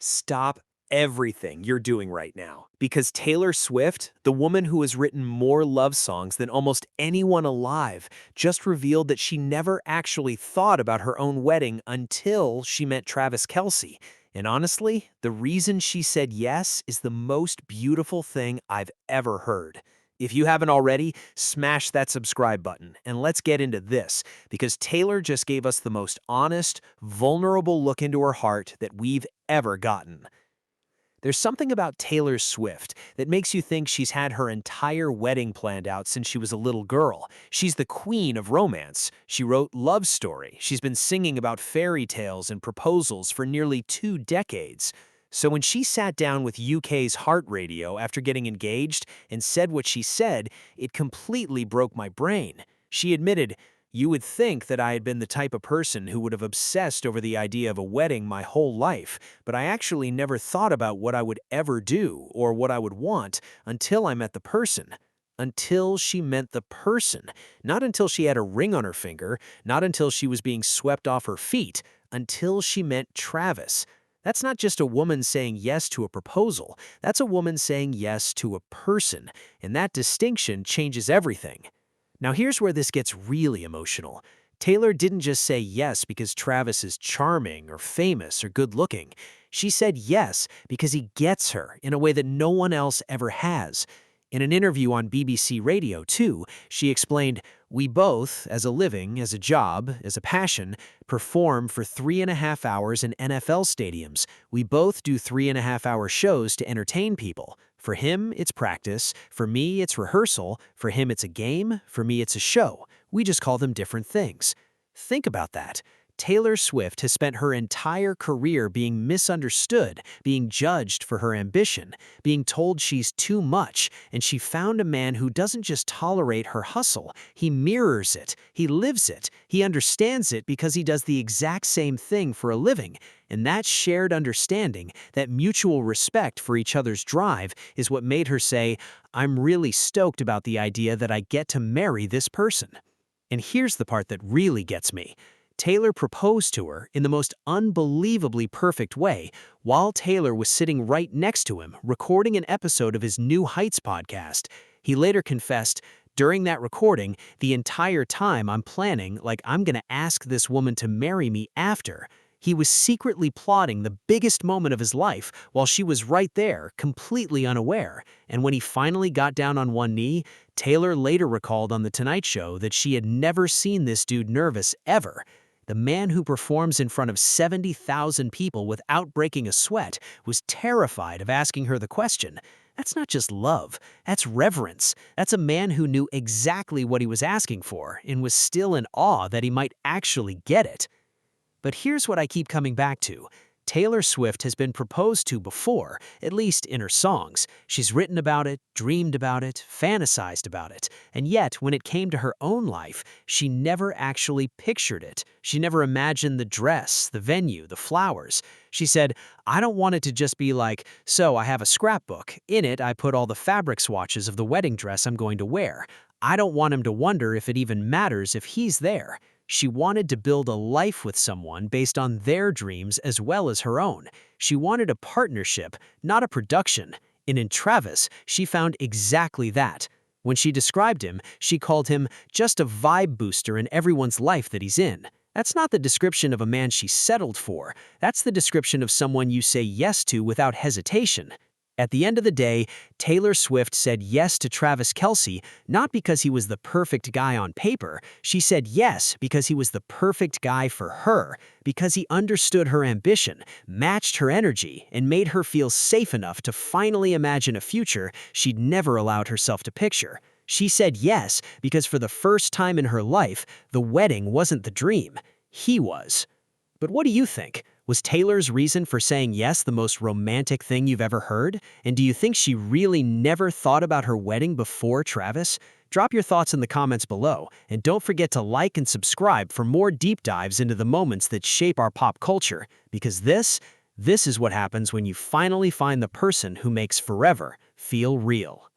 Stop everything you're doing right now. Because Taylor Swift, the woman who has written more love songs than almost anyone alive, just revealed that she never actually thought about her own wedding until she met Travis Kelce. And honestly, the reason she said yes is the most beautiful thing I've ever heard. If you haven't already, smash that subscribe button and let's get into this because Taylor just gave us the most honest, vulnerable look into her heart that we've ever gotten. There's something about Taylor Swift that makes you think she's had her entire wedding planned out since she was a little girl. She's the queen of romance. She wrote Love Story. She's been singing about fairy tales and proposals for nearly 2 decades. So when she sat down with UK's Heart Radio after getting engaged and said what she said, it completely broke my brain. She admitted, "You would think that I had been the type of person who would have obsessed over the idea of a wedding my whole life, but I actually never thought about what I would ever do or what I would want until I met the person." Until she met the person. Not until she had a ring on her finger, not until she was being swept off her feet, until she met Travis. That's not just a woman saying yes to a proposal, that's a woman saying yes to a person, and that distinction changes everything. Now here's where this gets really emotional. Taylor didn't just say yes because Travis is charming or famous or good-looking. She said yes because he gets her in a way that no one else ever has. In an interview on BBC Radio 2, she explained, "We both, as a living, as a job, as a passion, perform for 3.5 hours in NFL stadiums. We both do 3.5 hour shows to entertain people. For him, it's practice. For me, it's rehearsal. For him, it's a game. For me, it's a show. We just call them different things." Think about that. Taylor Swift has spent her entire career being misunderstood, being judged for her ambition, being told she's too much, and she found a man who doesn't just tolerate her hustle, he mirrors it, he lives it, he understands it because he does the exact same thing for a living. And that shared understanding, that mutual respect for each other's drive, is what made her say, "I'm really stoked about the idea that I get to marry this person." And here's the part that really gets me. Taylor proposed to her in the most unbelievably perfect way while Taylor was sitting right next to him recording an episode of his New Heights podcast. He later confessed, "During that recording, the entire time I'm planning like I'm gonna ask this woman to marry me after." He was secretly plotting the biggest moment of his life while she was right there, completely unaware. And when he finally got down on one knee, Taylor later recalled on The Tonight Show that she had never seen this dude nervous ever. The man who performs in front of 70,000 people without breaking a sweat was terrified of asking her the question. That's not just love, that's reverence. That's a man who knew exactly what he was asking for and was still in awe that he might actually get it. But here's what I keep coming back to. Taylor Swift has been proposed to before, at least in her songs. She's written about it, dreamed about it, fantasized about it. And yet, when it came to her own life, she never actually pictured it. She never imagined the dress, the venue, the flowers. She said, "I don't want it to just be like, so I have a scrapbook. In it, I put all the fabric swatches of the wedding dress I'm going to wear. I don't want him to wonder if it even matters if he's there." She wanted to build a life with someone based on their dreams as well as her own. She wanted a partnership, not a production. And in Travis, she found exactly that. When she described him, she called him just a vibe booster in everyone's life that he's in. That's not the description of a man she settled for. That's the description of someone you say yes to without hesitation. At the end of the day, Taylor Swift said yes to Travis Kelce not because he was the perfect guy on paper. She said yes because he was the perfect guy for her, because he understood her ambition, matched her energy, and made her feel safe enough to finally imagine a future she'd never allowed herself to picture. She said yes because for the first time in her life, the wedding wasn't the dream. He was. But what do you think? Was Taylor's reason for saying yes the most romantic thing you've ever heard? And do you think she really never thought about her wedding before Travis? Drop your thoughts in the comments below, and don't forget to like and subscribe for more deep dives into the moments that shape our pop culture, because this is what happens when you finally find the person who makes forever feel real.